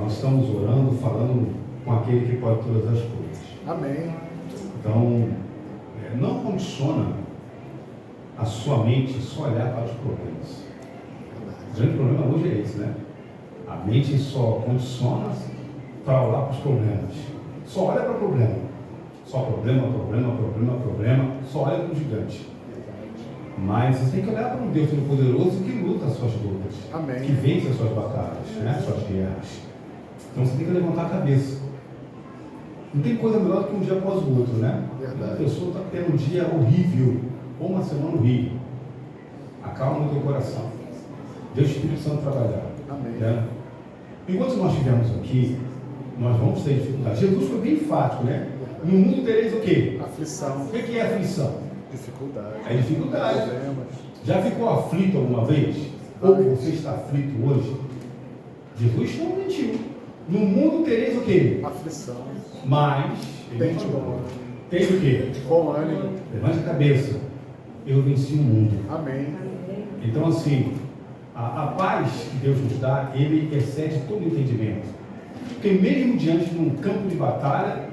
Nós estamos orando, falando com aquele que pode todas as coisas. Amém. Então, não condiciona a sua mente só olhar para os problemas. O grande problema hoje é esse, né? A mente só condiciona para olhar para os problemas. Só olha para o problema. Só problema, só olha para o gigante. Mas você tem que olhar para um Deus Todo-Poderoso que luta as suas lutas. Amém. Que vence as suas batalhas, né? As suas guerras. Então você tem que levantar a cabeça. Não tem coisa melhor do que um dia após o outro, né? Verdade. A pessoa está tendo um dia horrível, ou uma semana horrível. Acalma o teu coração. Deixa o Espírito Santo trabalhar. Amém. Né? Enquanto nós estivermos aqui, nós vamos ter dificuldade. Jesus foi bem enfático, né? No mundo tereis o quê? Aflição. O que é aflição? Dificuldade. É dificuldade. Problemas. Já ficou aflito alguma vez? Ou você está aflito hoje? Jesus não mentiu. No mundo tereis o quê? Aflição. Mas, Tem de bom. tem o quê? Bom ânimo. Levante a cabeça. Eu venci o mundo. Amém. Então, assim, a paz que Deus nos dá, ele excede todo entendimento. Porque mesmo diante de um campo de batalha,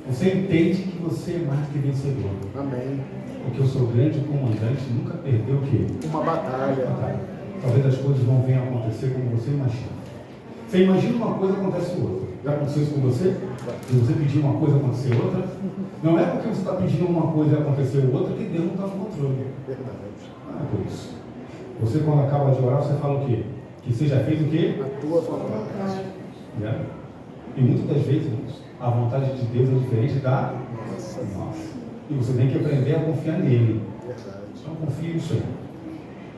você entende que você é mais do que vencedor. Amém. Porque o seu grande comandante nunca perdeu o quê? Uma batalha. Talvez as coisas não venham a acontecer como você imagina. Você imagina uma coisa, acontece outra. Já aconteceu isso com você? Se você pedir uma coisa, acontecer outra. Não é porque você está pedindo uma coisa e aconteceu outra que Deus não está no controle. Verdade. Não é por isso. Você, quando acaba de orar, você fala o quê? Que seja feito o quê? A tua vontade. Né? E muitas das vezes, a vontade de Deus é diferente da nossa. E você tem que aprender a confiar nele. Verdade. Então confie no Senhor.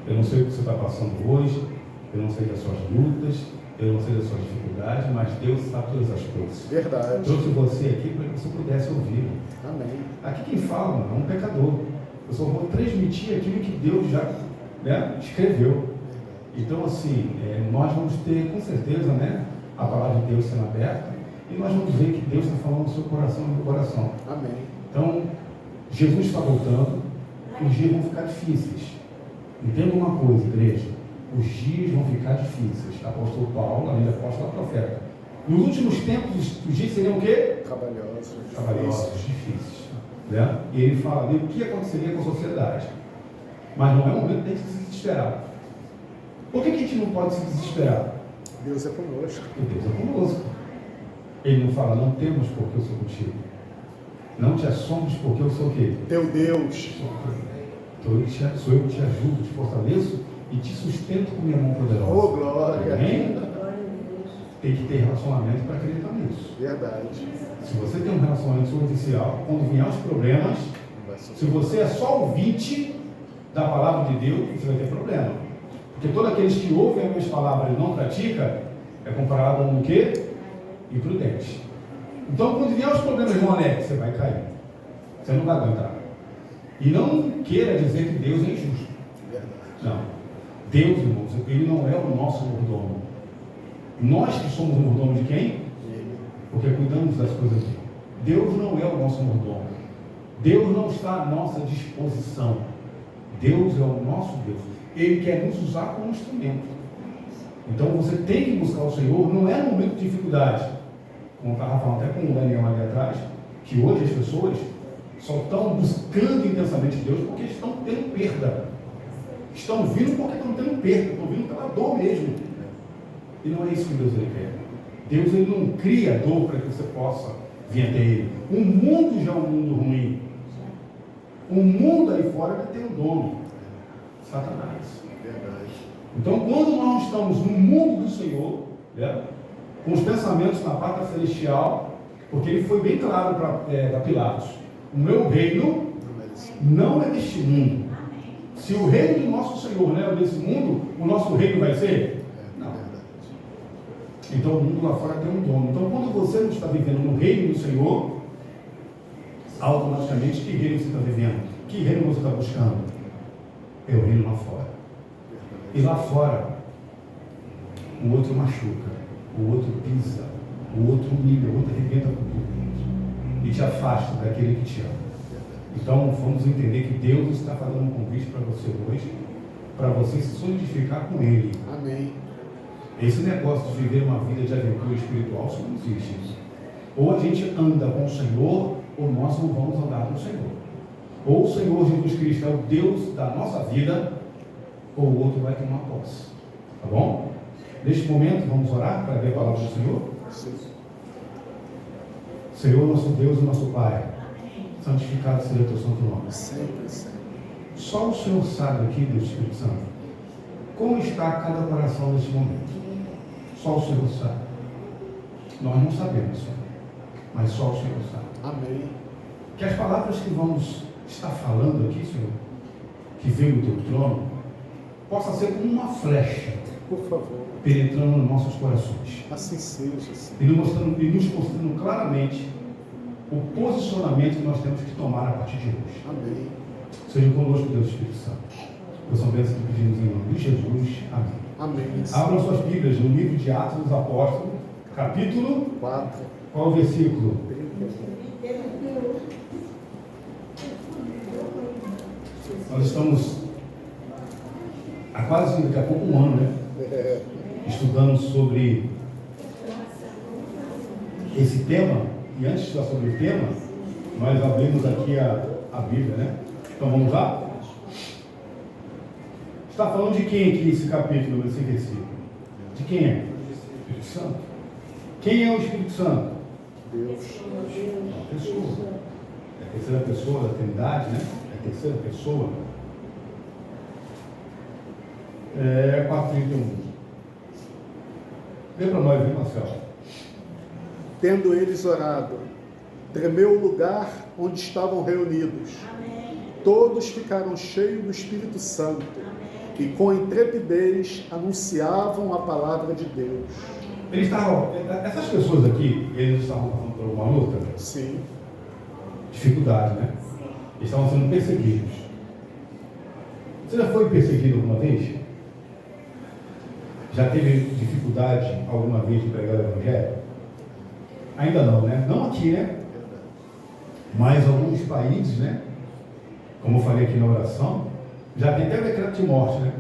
Eu não sei o que você está passando hoje, eu não sei das suas lutas, eu não sei das suas dificuldades, mas Deus sabe todas as coisas. Verdade. Trouxe você aqui para que você pudesse ouvir. Amém. Aqui quem fala, mano, é um pecador. Eu só vou transmitir aquilo que Deus já, né, escreveu. Então, assim, nós vamos ter, com certeza, né, a palavra de Deus sendo aberta, e nós vamos ver que Deus está falando no seu coração e no meu coração. Amém. Então, Jesus está voltando, os dias vão ficar difíceis. Entenda uma coisa, igreja, os dias vão ficar difíceis. Apóstolo Paulo, além da apóstola, profeta. Nos últimos tempos, os dias seriam o quê? Trabalhosos, difíceis. Né? E ele fala ali o que aconteceria com a sociedade. Mas não é o momento de a gente se desesperar. Por que a gente não pode se desesperar? Deus é conosco. Porque Deus é conosco. Ele não fala, não temas porque eu sou contigo. Não te assombres porque eu sou o quê? Teu Deus. Sou eu que te ajudo, te fortaleço e te sustento com minha mão poderosa. Oh, glória. Amém? Tem que ter relacionamento para acreditar nisso. Verdade. Se você tem um relacionamento superficial, quando vier os problemas, se você é só ouvinte da palavra de Deus, você vai ter problema. Porque todos aqueles que ouvem as minhas palavras e não praticam, é comparado a um quê? Imprudente. Então, quando vier os problemas, irmão Alex, você vai cair. Você não vai aguentar. E não queira dizer que Deus é injusto. Não. Deus, irmãos, ele não é o nosso mordomo. Nós que somos o mordomo de quem? Porque cuidamos das coisas dele. Deus não é o nosso mordomo. Deus não está à nossa disposição. Deus é o nosso Deus. Ele quer nos usar como instrumento. Então você tem que buscar o Senhor, não é no momento de dificuldade. Como eu estava falando até com o Daniel ali atrás, que hoje as pessoas só estão buscando intensamente Deus porque estão tendo perda. Estão vindo porque estão tendo perda, estão vindo pela dor mesmo. E não é isso que Deus ele quer. Deus ele não cria dor para que você possa vir até Ele. O mundo já é um mundo ruim. O mundo aí fora tem um dono. Satanás. Verdade. Então, quando nós estamos no mundo do Senhor, né, com os pensamentos na pátria celestial, porque ele foi bem claro para Pilatos: o meu reino não é deste mundo. Se o reino do nosso Senhor não é desse mundo, o nosso reino vai ser? Não. Então, o mundo lá fora tem um dono. Então, quando você não está vivendo no reino do Senhor, automaticamente, que reino você está vivendo? Que reino você está buscando? É o reino lá fora. E lá fora, o outro machuca, o outro pisa, o outro humilha, o outro arrebenta com tudo e te afasta daquele que te ama. Então, vamos entender que Deus está fazendo um convite para você hoje, para você se solidificar com Ele. Amém. Esse negócio de viver uma vida de aventura espiritual, isso não existe. Ou a gente anda com o Senhor, ou nós não vamos andar com o Senhor. Ou o Senhor Jesus Cristo é o Deus da nossa vida, ou o outro vai tomar posse. Tá bom? Neste momento, vamos orar para ver a palavra do Senhor? Sim. Senhor, nosso Deus e nosso Pai, santificado seja o teu santo nome. Sempre, sempre. Só o Senhor sabe aqui, Deus Espírito Santo, como está cada coração neste momento. Só o Senhor sabe. Nós não sabemos, Senhor, mas só o Senhor sabe. Amém. Que as palavras que vamos estar falando aqui, Senhor, que veio do teu trono, possa ser como uma flecha, Por favor. penetrando nos nossos corações. Assim seja, Senhor. E nos mostrando claramente o posicionamento que nós temos que tomar a partir de hoje. Amém. Seja conosco, Deus Espírito Santo. Eu sou bênção que pedimos em nome de Jesus. Amém. Amém. Abram suas Bíblias no livro de Atos dos Apóstolos, capítulo, 4. qual o versículo? Nós estamos há quase, daqui a pouco, um ano, né? Estudando sobre esse tema. E antes de estudar sobre o tema, nós abrimos aqui a Bíblia, né? Então vamos lá? Está falando de quem aqui esse capítulo, esse versículo? De quem é? Espírito Santo. Quem é o Espírito Santo? Deus. Uma pessoa. É a terceira pessoa da Trindade, né? É a terceira pessoa. 4:31. Lê para nós, viu, Marcelo? Tendo eles orado, tremeu o lugar onde estavam reunidos. Amém. Todos ficaram cheios do Espírito Santo. E com intrepidez anunciavam a palavra de Deus. Eles estavam, essas pessoas aqui, eles estavam passando por uma luta, Sim. dificuldade, né? Eles estavam sendo perseguidos. Você já foi perseguido alguma vez? Já teve dificuldade alguma vez de pregar o Evangelho? Ainda não, né? Não aqui, né? Mas alguns países, né? Como eu falei aqui na oração, já tem até o decreto de morte, né?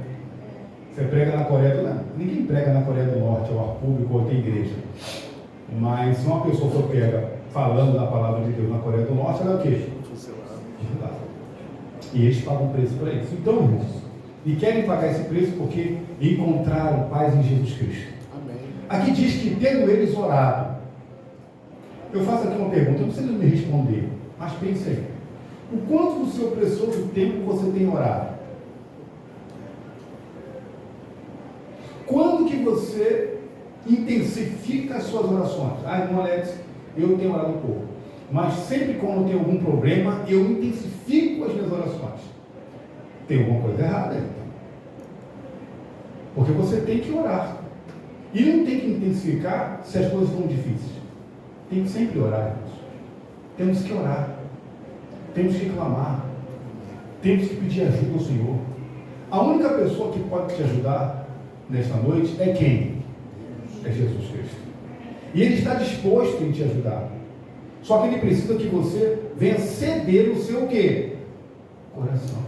Você prega na Coreia do Norte. Ninguém prega na Coreia do Norte, ao ar público ou tem igreja. Mas se uma pessoa for pega falando da palavra de Deus na Coreia do Norte, ela é o quê? Verdade. E eles pagam preço para isso. Então, irmãos, e querem pagar esse preço porque encontraram paz em Jesus Cristo. Amém. Aqui diz que tendo eles orado. Eu faço aqui uma pergunta, não precisa me responder, mas pense aí. O quanto do seu precioso tempo você tem orado? Quando que você intensifica as suas orações? Ah, irmão Alex, eu tenho orado um pouco. Mas sempre quando tem algum problema, eu intensifico as minhas orações. Tem alguma coisa errada aí, então. Porque você tem que orar. E não tem que intensificar se as coisas estão difíceis. Tem que sempre orar, irmãos. Temos que orar. Temos que clamar. Temos que pedir ajuda ao Senhor. A única pessoa que pode te ajudar nesta noite é quem? É Jesus Cristo. E Ele está disposto em te ajudar. Só que Ele precisa que você venha ceder o seu quê? Coração.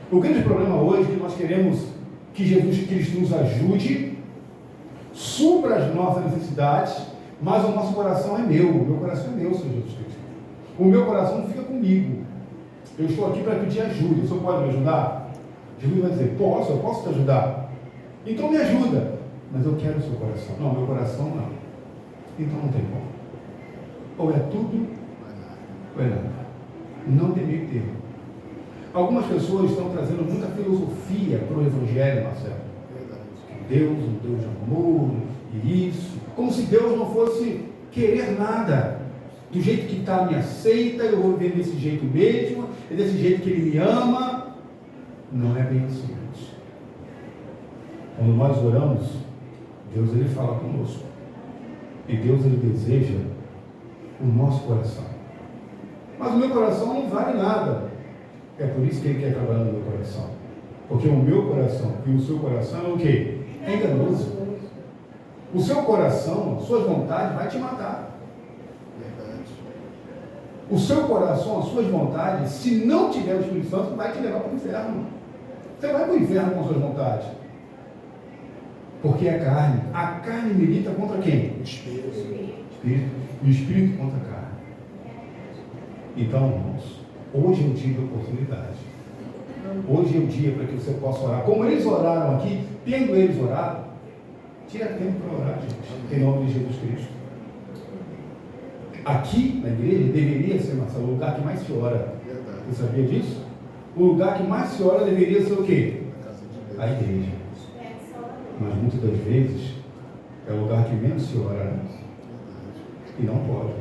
O grande problema hoje é que nós queremos que Jesus Cristo nos ajude, supra as nossas necessidades, mas o nosso coração é meu. O meu coração é meu, Senhor Jesus Cristo. O meu coração não fica comigo. Eu estou aqui para pedir ajuda. O Senhor pode me ajudar? Jesus vai dizer, posso, eu posso te ajudar. Então me ajuda. Mas eu quero o seu coração. Não, meu coração não. Então não tem como. Ou é tudo, ou é nada. Não tem meio termo. Algumas pessoas estão trazendo muita filosofia para o Evangelho, Marcelo. Deus, um Deus de amor, e isso. Como se Deus não fosse querer nada. Do jeito que está, me aceita, eu vou viver desse jeito mesmo, é desse jeito que Ele me ama. Não é bem assim, gente. Quando nós oramos, Deus Ele fala conosco. E Deus Ele deseja o nosso coração. Mas o meu coração não vale nada. É por isso que Ele quer trabalhar no meu coração. Porque o meu coração e o seu coração é o quê? É enganoso. O seu coração, suas vontades, vai te matar. O seu coração, as suas vontades, se não tiver o Espírito Santo, vai te levar para o inferno. Você vai para o inferno com as suas vontades. Porque é carne. A carne milita contra quem? O Espírito. Espírito. E o Espírito contra a carne. Então, irmãos, hoje é o dia da oportunidade. Hoje é o dia para que você possa orar. Como eles oraram aqui, tendo eles orado, tira tempo para orar, gente. Em nome de Jesus Cristo. Aqui na igreja deveria ser, Marcelo, o lugar que mais se ora. Verdade. Você sabia disso? O lugar que mais se ora deveria ser o quê? A casa de Deus. A igreja. Mas muitas das vezes é o lugar que menos se ora, né? E não pode.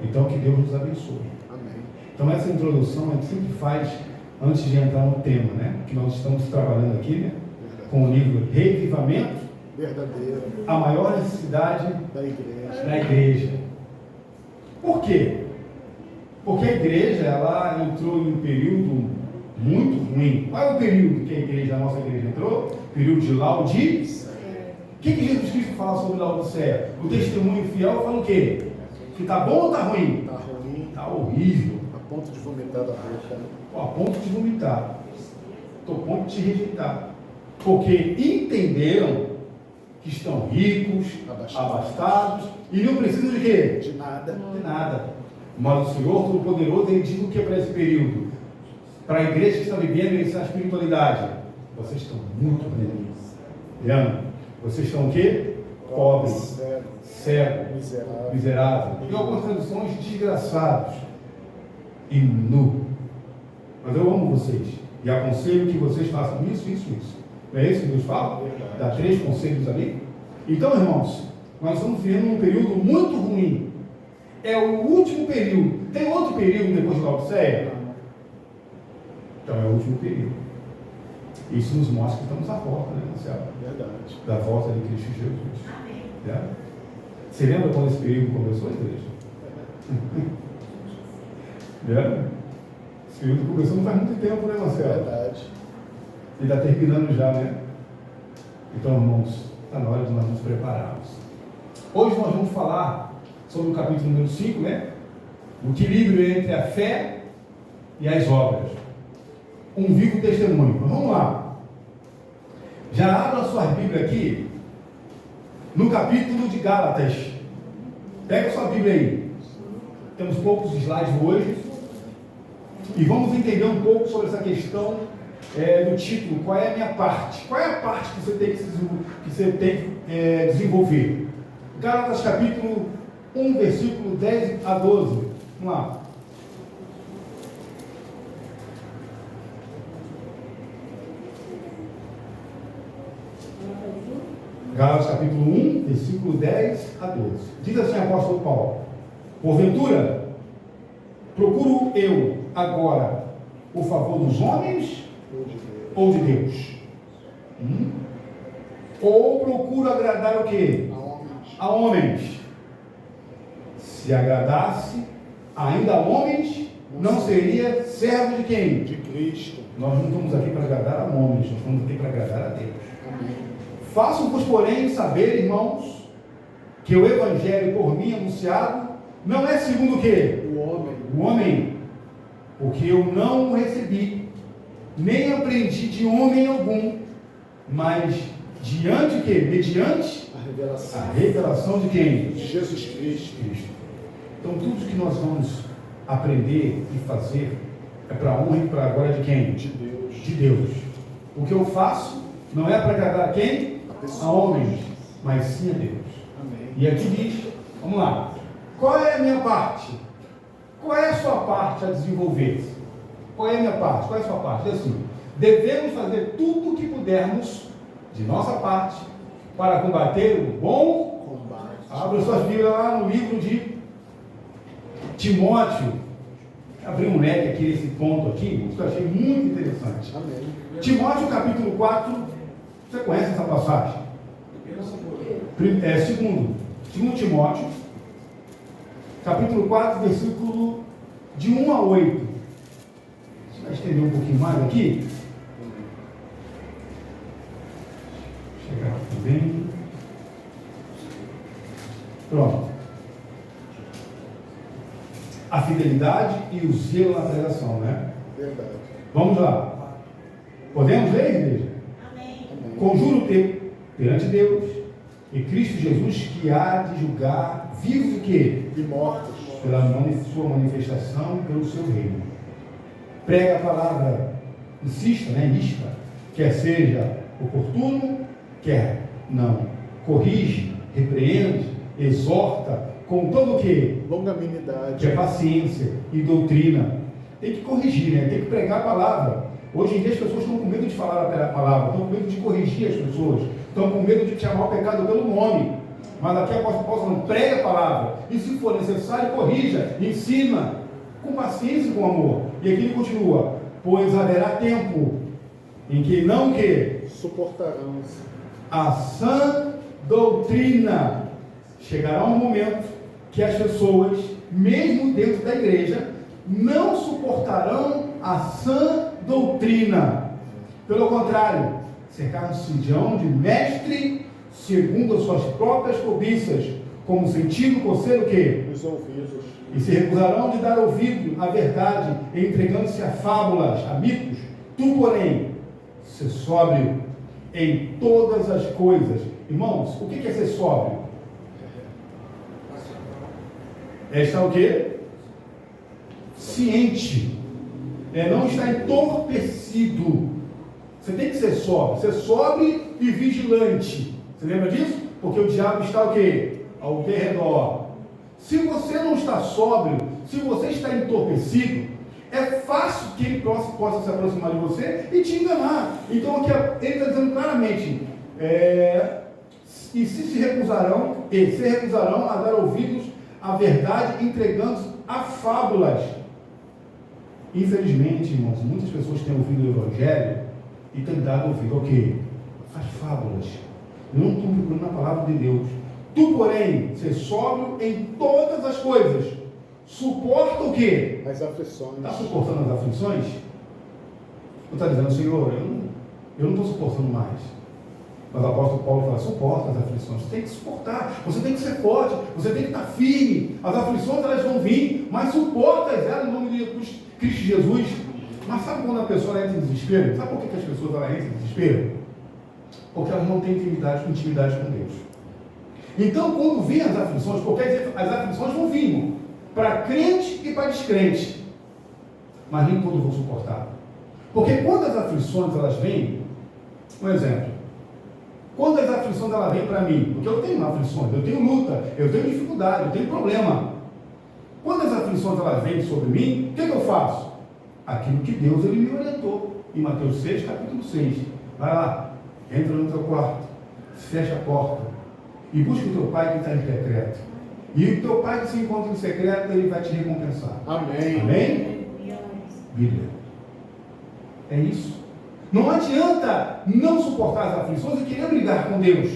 Então que Deus nos abençoe. Amém. Então essa introdução a gente sempre faz antes de entrar no tema, né? Que nós estamos trabalhando aqui, né? Com o livro Revivamento, Verdadeiro. a maior necessidade Da igreja. da igreja. Por quê? Porque a igreja, ela entrou em um período muito ruim. Qual é o período que a igreja, a nossa igreja entrou? Período de Laodiceia. O que Jesus Cristo fala sobre Laodiceia? O testemunho fiel fala o quê? Que tá bom ou tá ruim? Está ruim. Tá horrível. A ponto de vomitar da boca. Né? A ponto de vomitar. Estou a ponto de rejeitar. Porque entenderam que estão ricos, abastados e não precisam de quê? De nada. De nada. Mas o Senhor Todo-Poderoso, ele diz o que para esse período? Para a igreja que está vivendo essa espiritualidade. Vocês estão muito ruins. Vendo? Vocês estão o quê? Pobres, cegos, miseráveis. Em algumas traduções, desgraçados e nu. Mas eu amo vocês e aconselho que vocês façam isso, isso, isso. Não é isso que Deus fala? Dá 3 conselhos ali. Então, irmãos, nós estamos vivendo um período muito ruim. É o último período. Tem outro período depois de Laodiceia? Então é o último período. Isso nos mostra que estamos à porta, né, Marcelo? Verdade. Da volta de Cristo Jesus. Amém. Você lembra quando esse período começou, igreja? Esse período começou não faz muito tempo, né, Marcelo? Verdade. E está terminando já, né? Então, irmãos, está na hora de nós nos prepararmos. Hoje nós vamos falar sobre o capítulo número 5, né? O equilíbrio entre a fé e as obras. Um vivo testemunho. Mas vamos lá. Já abra a sua Bíblia aqui no capítulo de Gálatas. Pega a sua Bíblia aí. Temos poucos slides hoje. E vamos entender um pouco sobre essa questão do título. Qual é a minha parte? Qual é a parte que você tem que desenvolver? Gálatas capítulo 1, versículo 10 a 12. Vamos lá. Gálatas capítulo 1, versículo 10 a 12. Diz assim o apóstolo Paulo: porventura, procuro eu agora o favor dos homens ou de Deus? Ou procuro agradar o quê? A homens. Se agradasse ainda a homens, não seria servo de quem? De Cristo. Nós não estamos aqui para agradar a homens, nós estamos aqui para agradar a Deus. Amém. Façam-vos, porém, saber, irmãos, que o evangelho por mim anunciado não é segundo o quê? O homem. O homem. Porque eu não o recebi, nem aprendi de homem algum, mas diante o quê? Mediante a revelação de quem? De Jesus Cristo. Então tudo que nós vamos aprender e fazer é para a honra e para a glória de quem? De Deus. De Deus. O que eu faço não é para agradar a quem? A homens, mas sim a Deus. Amém. E aqui diz, vamos lá, qual é a minha parte? Qual é a sua parte a desenvolver? Qual é a minha parte? Qual é a sua parte? É assim, devemos fazer tudo o que pudermos de nossa parte para combater o bom Combate. Abra suas Bíblias lá no livro de Timóteo. Abri um leque aqui nesse ponto aqui, que eu achei muito interessante. Amém. Timóteo capítulo 4, você conhece essa passagem? Segundo Timóteo, capítulo 4, versículo de 1 a 8. Você vai estender um pouquinho mais aqui? Chegar aqui bem. Pronto. A fidelidade e o zelo na pregação, né? Verdade. Vamos lá. Podemos ler, igreja? Amém. Conjuro-te, perante Deus e Cristo Jesus, que há de julgar vivos o quê? E mortos. Pela sua manifestação, pelo seu reino. Prega a palavra, insista, quer seja oportuno, quer não. Corrige, repreende, exorta, com todo o quê? Longanimidade. Que é paciência e doutrina. Tem que corrigir, tem que pregar a palavra. Hoje em dia as pessoas estão com medo de falar a palavra, estão com medo de corrigir as pessoas, estão com medo de chamar o pecado pelo nome. Mas aqui a apóstolo Paulo não prega a palavra, e se for necessário, corrija, ensina, com paciência e com amor. E aqui ele continua: pois haverá tempo em que não que suportarão a sã doutrina. Chegará um momento que as pessoas, mesmo dentro da igreja, não suportarão a sã doutrina. Pelo contrário, cercaram-se de mestre segundo as suas próprias cobiças, como sentindo coceiro o quê? Os ouvidos. E se recusarão de dar ouvido à verdade, entregando-se a fábulas, a mitos. Tu, porém, ser sóbrio em todas as coisas. Irmãos, o que é ser sóbrio? É estar o quê? Ciente. É não estar entorpecido. Você tem que ser sóbrio. Ser sóbrio e vigilante. Você lembra disso? Porque o diabo está o quê? Ao redor. Se você não está sóbrio, se você está entorpecido, é fácil que ele possa se aproximar de você e te enganar. Então aqui ele está dizendo claramente, e se recusarão a dar ouvidos à verdade, entregando-se a fábulas. Infelizmente, irmãos, muitas pessoas têm ouvido o Evangelho e têm dado ouvido ao quê? As fábulas. Não estão procurando a palavra de Deus. Tu, porém, ser sóbrio em todas as coisas. Suporta o quê? As aflições. Está suportando as aflições? Ou está dizendo, Senhor, eu não estou suportando mais. Mas o apóstolo Paulo fala, suporta as aflições. Você tem que suportar, você tem que ser forte, você tem que estar firme. As aflições elas vão vir, mas suporta elas em nome de Cristo Jesus. Mas sabe quando a pessoa entra em desespero? Sabe por que as pessoas entram em desespero? Porque elas não têm intimidade com Deus. Então, quando vêm as aflições, porque as aflições vão vir para crente e para descrente, mas nem todos vão suportar. Porque quando as aflições elas vêm, um exemplo, quando as aflições elas vêm para mim, porque eu tenho aflições, eu tenho luta, eu tenho dificuldade, eu tenho problema. Quando as aflições elas vêm sobre mim, o que eu faço? Aquilo que Deus ele me orientou. Em Mateus 6, capítulo 6. Vai lá, entra no teu quarto, fecha a porta e busca o teu pai que está em secreto. E o teu pai que se encontra em secreto, ele vai te recompensar. Amém. Amém? Bíblia. É isso. Não adianta não suportar as aflições e querer brigar com Deus.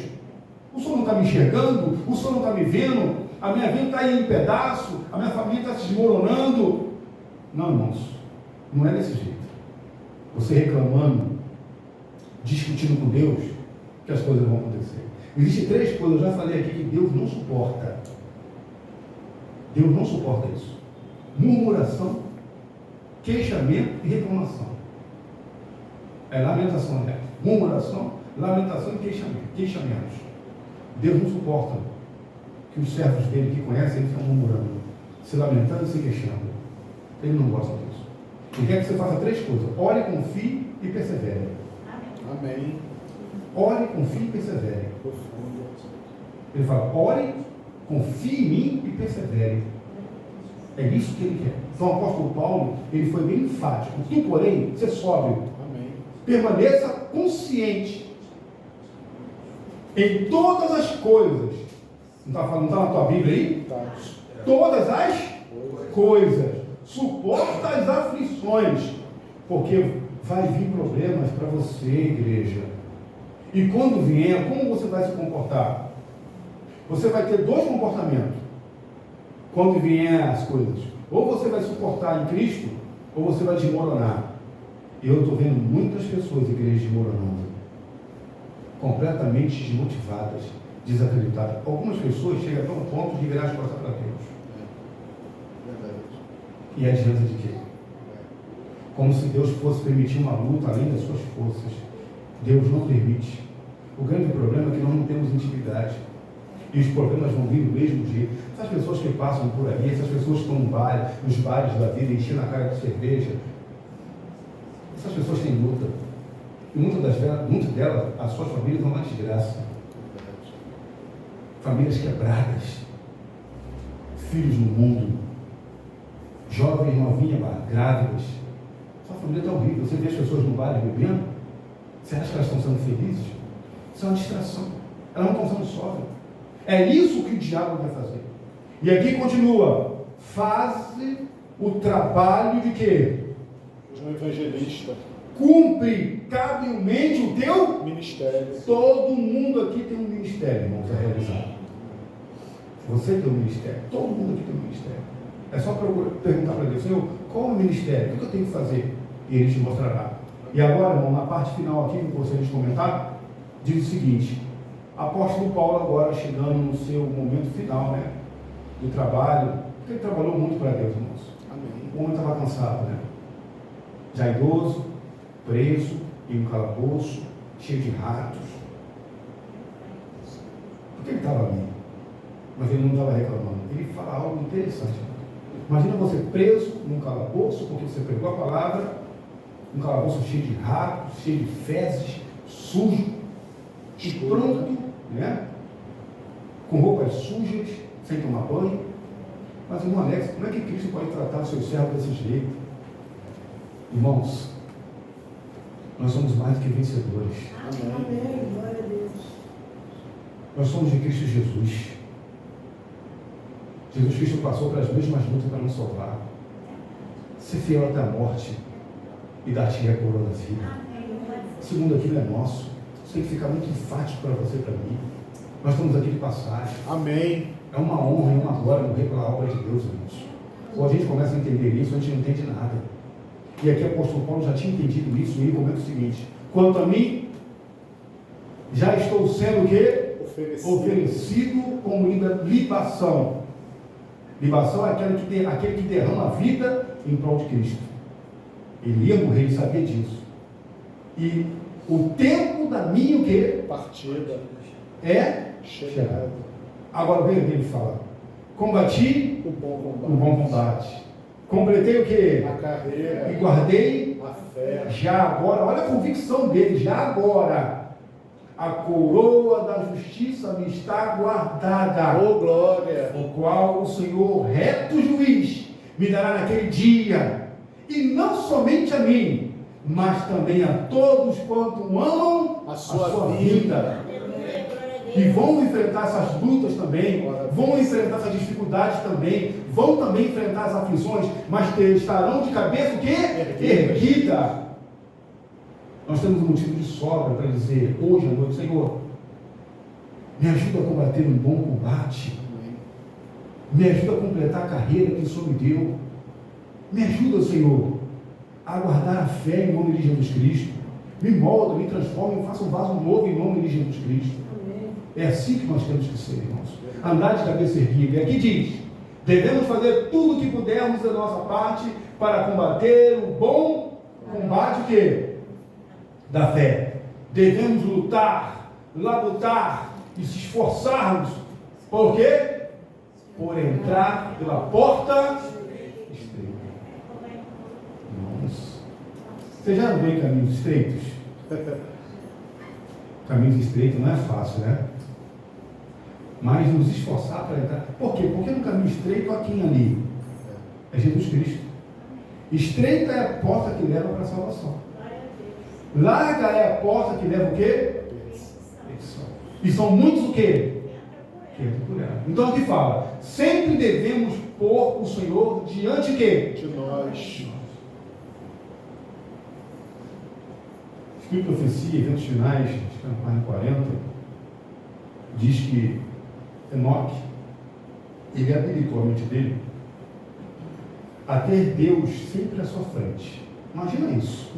O Senhor não está me enxergando, o Senhor não está me vendo, a minha vida está aí em pedaço, a minha família está se desmoronando. Não, irmãos, não é desse jeito. Você reclamando, discutindo com Deus, que as coisas vão acontecer. Existem 3 coisas, eu já falei aqui, que Deus não suporta. Deus não suporta isso. Murmuração, queixamento e reclamação. É lamentação, aliás. Murmuração, lamentação e queixamentos. Deus não suporta que os servos dele que conhecem, eles estão murmurando, se lamentando e se queixando. Ele não gosta disso. Ele quer que você faça 3 coisas. Ore, confie e persevere. Amém. Ore, confie e persevere. Ele fala, ore, confie em mim e persevere. É isso que ele quer. Então o apóstolo Paulo, ele foi bem enfático. Tu, porém, ser sóbrio. Amém. Permaneça consciente em todas as coisas. Não está na tua Bíblia aí? Tá. Todas as coisas. Suporta as aflições. Porque vai vir problemas para você, igreja. E quando vier, como você vai se comportar? Você vai ter 2 comportamentos. Quando vier as coisas. Ou você vai suportar em Cristo, ou você vai desmoronar. E eu estou vendo muitas pessoas, igrejas, desmoronando. Completamente desmotivadas, desacreditadas. Algumas pessoas chegam a um ponto de virar as costas para Deus. E adianta de quê? Como se Deus fosse permitir uma luta além das suas forças. Deus não permite. O grande problema é que nós não temos intimidade. E os problemas vão vir do mesmo jeito. Essas pessoas que passam por aí, essas pessoas que estão no bar, nos bares da vida, enchendo a cara de cerveja, essas pessoas têm luta. E muitas delas, as suas famílias vão na desgraça. Famílias quebradas, filhos no mundo, jovens novinhas, grávidas. Sua família está horrível. Você vê as pessoas no bar bebendo, você acha que elas estão sendo felizes? Isso é uma distração. Elas não estão sendo sóbrias. É isso que o diabo vai fazer. E aqui continua. Faze o trabalho de quê? De um evangelista. Cumpre cabalmente o teu ministério. Todo mundo aqui tem um ministério, irmãos, a realizar. Você tem um ministério. Todo mundo aqui tem um ministério. É só perguntar para Deus: Senhor, qual é o ministério? O que eu tenho que fazer? E Ele te mostrará. E agora, irmão, na parte final aqui, que eu gostaria de comentar, diz o seguinte: apóstolo Paulo agora chegando no seu momento final, né, do trabalho, porque ele trabalhou muito para Deus, irmãos. Amém. O homem estava cansado, né? Já idoso, preso, em um calabouço, cheio de ratos. Por que ele estava ali? Mas ele não estava reclamando. Ele fala algo interessante. Imagina você preso num calabouço, porque você pregou a palavra, um calabouço cheio de ratos, cheio de fezes, sujo, e pronto, né? Com roupas sujas, sem tomar banho. Mas, irmão Alex, como é que Cristo pode tratar o seu servo desse jeito? Irmãos, nós somos mais do que vencedores. Amém. Glória a Deus. Nós somos de Cristo Jesus. Jesus Cristo passou pelas mesmas lutas para nos salvar. Ser fiel até a morte e dar-te a coroa da vida. Segundo aquilo é nosso. Isso tem que ficar muito enfático para você e para mim. Nós estamos aqui de passagem. Amém. É uma honra e uma glória morrer pela obra de Deus, irmãos. Ou a gente começa a entender isso, a gente não entende nada. E aqui o apóstolo Paulo já tinha entendido isso, e ele comenta o seguinte: quanto a mim, já estou sendo o quê? Oferecido como libação. Libação é aquele que derrama a vida em prol de Cristo. Ele ia morrer, ele sabia disso. E o tempo da minha o quê? Partida. É chegado. Agora veja o que ele fala: combati o bom combate. Completei o quê? A carreira. E guardei a fé. Já agora, olha a convicção dele, já agora, a coroa da justiça me está guardada. Oh, glória! O qual o Senhor, reto juiz, me dará naquele dia. E não somente a mim, mas também a todos quanto amam a sua vida. E vão enfrentar essas lutas também, vão enfrentar essas dificuldades também, vão também enfrentar as aflições, mas estarão de cabeça o quê? Erguida. Nós temos um motivo de sobra para dizer hoje à noite: Senhor, me ajuda a combater um bom combate, me ajuda a completar a carreira que o Senhor me deu, me ajuda, Senhor, a guardar a fé em nome de Jesus Cristo, me molda, me transforma, me faça um vaso novo em nome de Jesus Cristo. É assim que nós temos que ser, irmãos. Andar de cabeça erguida. E aqui diz: devemos fazer tudo o que pudermos da nossa parte para combater o bom combate o quê? Da fé. Devemos lutar, labutar e se esforçarmos. Por quê? Por entrar pela porta estreita. Irmãos, você já andou em caminhos estreitos? Caminhos estreitos não é fácil, né? Mas nos esforçar para entrar. Por quê? Porque no caminho estreito há quem ali? É Jesus Cristo. Estreita é a porta que leva para a salvação. Larga é a porta que leva o quê? Perdição. E são muitos o quê? Que entram por ela. Então aqui fala: sempre devemos pôr o Senhor diante de quê? De nós. Escrito Profecia, Eventos Finais, acho que na página 40, diz que Enoque, ele habilitou a mente dele a ter Deus sempre à sua frente. Imagina isso.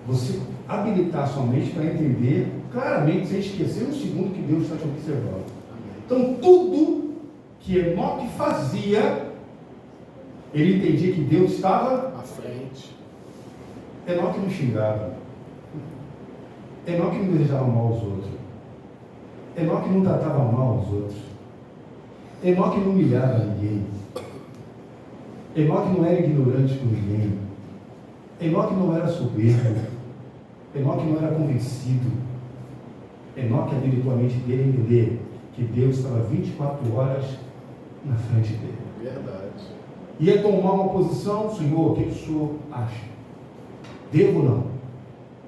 Você habilitar a sua mente para entender claramente, sem esquecer um segundo que Deus está te observando. Então, tudo que Enoque fazia, ele entendia que Deus estava à frente. Enoque não xingava. Enoque não desejava mal aos outros. Enoque não tratava mal aos outros. Enoque não humilhava ninguém. Enoque não era ignorante com ninguém. Enoque não era soberbo. Enoque não era convencido. Enoque habilitou a mente dele a entender que Deus estava 24 horas na frente dele. Verdade. Ia tomar uma posição, Senhor, o que o Senhor acha? Devo ou não?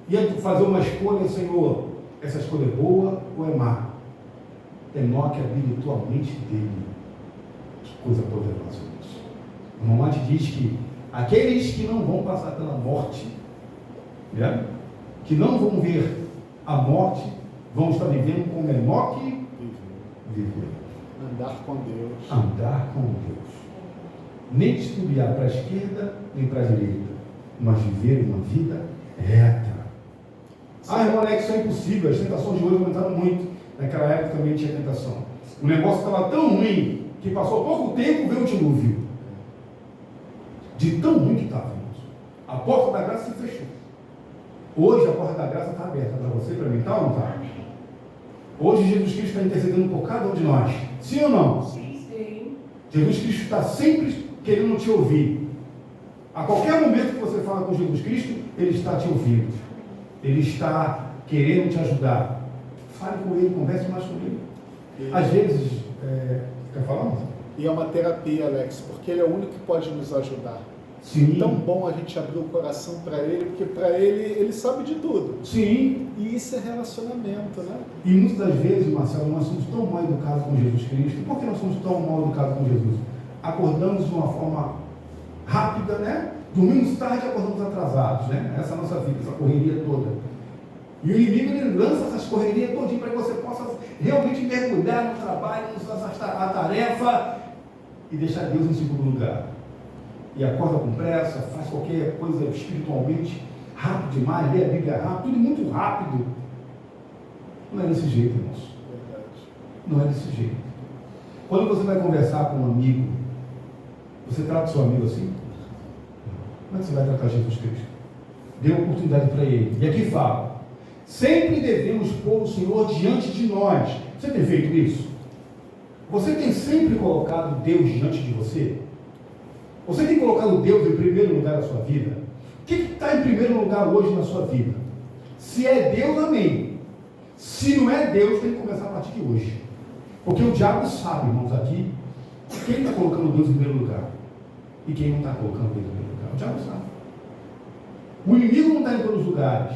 Ia fazer uma escolha, Senhor, essa escolha é boa ou é má? Enoque habilitou a mente dele. Que coisa poderosa isso. O Mamate diz que aqueles que não vão passar pela morte, né? Que não vão ver a morte, vão estar vivendo como Enoque viveu. Andar com Deus. Andar com Deus. Nem titubear para a esquerda, nem para a direita, mas viver uma vida reta. Irmão Alex, isso é impossível. As tentações de hoje aumentaram muito. Naquela época também tinha tentação. O negócio estava tão ruim que passou pouco tempo veio o dilúvio. De tão ruim que estava, irmãos. A porta da graça se fechou. Hoje a porta da graça está aberta para você, para mim, tá ou não está? Hoje Jesus Cristo está intercedendo por cada um de nós. Sim ou não? Sim. Jesus Cristo está sempre querendo te ouvir. A qualquer momento que você fala com Jesus Cristo, Ele está te ouvindo. Ele está querendo te ajudar. Fale com Ele, converse mais com Ele. Às vezes, quer falar? E é uma terapia, Alex, porque Ele é o único que pode nos ajudar. Sim. Tão bom a gente abrir o coração para Ele, porque para Ele sabe de tudo. Sim. E isso é relacionamento, né? E muitas das vezes, Marcelo, nós somos tão mal educados com Jesus Cristo. Por que nós somos tão mal educados com Jesus? Acordamos de uma forma rápida, né? Dormimos tarde e acordamos atrasados, né? Essa é a nossa vida, essa correria toda. E o inimigo, ele lança essas correrias todinho para que você possa realmente mergulhar no trabalho, a tarefa e deixar Deus em segundo lugar. E acorda com pressa, faz qualquer coisa espiritualmente rápido demais, lê a Bíblia rápido, tudo muito rápido. Não é desse jeito, irmãos. Não é desse jeito. Quando você vai conversar com um amigo, você trata o seu amigo assim? Como é que você vai tratar Jesus Cristo? Dê oportunidade para Ele. E aqui fala, sempre devemos pôr o Senhor diante de nós. Você tem feito isso? Você tem sempre colocado Deus diante de você? Você tem colocado Deus em primeiro lugar na sua vida? O que está em primeiro lugar hoje na sua vida? Se é Deus, amém. Se não é Deus, tem que começar a partir de hoje. Porque o diabo sabe, irmãos, aqui, quem está colocando Deus em primeiro lugar e quem não está colocando Deus em primeiro lugar. O diabo sabe. O inimigo não está em todos os lugares,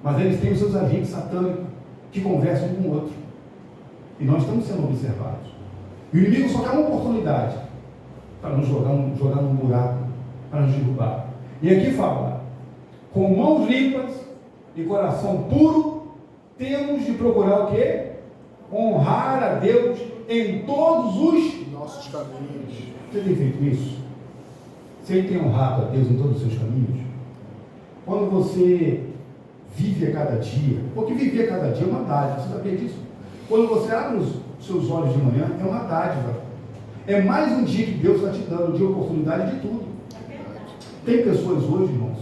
mas eles têm os seus agentes satânicos que conversam um com o outro. E nós estamos sendo observados. E o inimigo só quer uma oportunidade para nos jogar num buraco, para nos derrubar. E aqui fala, com mãos limpas e coração puro, temos de procurar o quê? Honrar a Deus em todos os nossos caminhos. Você tem feito isso? Você tem honrado a Deus em todos os seus caminhos? Quando você vive a cada dia, porque viver a cada dia é uma dádiva, você sabia disso? Quando você abre os seus olhos de manhã, é uma dádiva. É mais um dia que Deus está te dando de oportunidade de tudo. Tem pessoas hoje, irmãos,